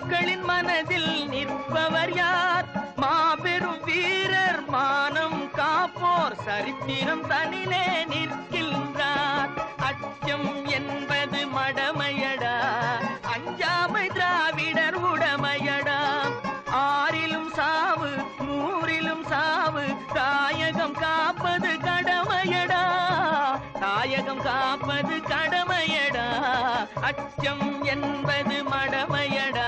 மக்களின் மனதில் நிற்பவர் யார்? மாபெரும் வீரர் மானம் காப்போர் சரித்திரம் தனிலே நிற்கின்றார். அச்சம் என்பது மடமையடா, அஞ்சாமை திராவிடர் உடமையடா. ஆறிலும் சாவு நூறிலும் சாவு, தாயகம் காப்பது கடமையடா, தாயகம் காப்பது கடமையடா. அச்சம் என்பது மடமையடா,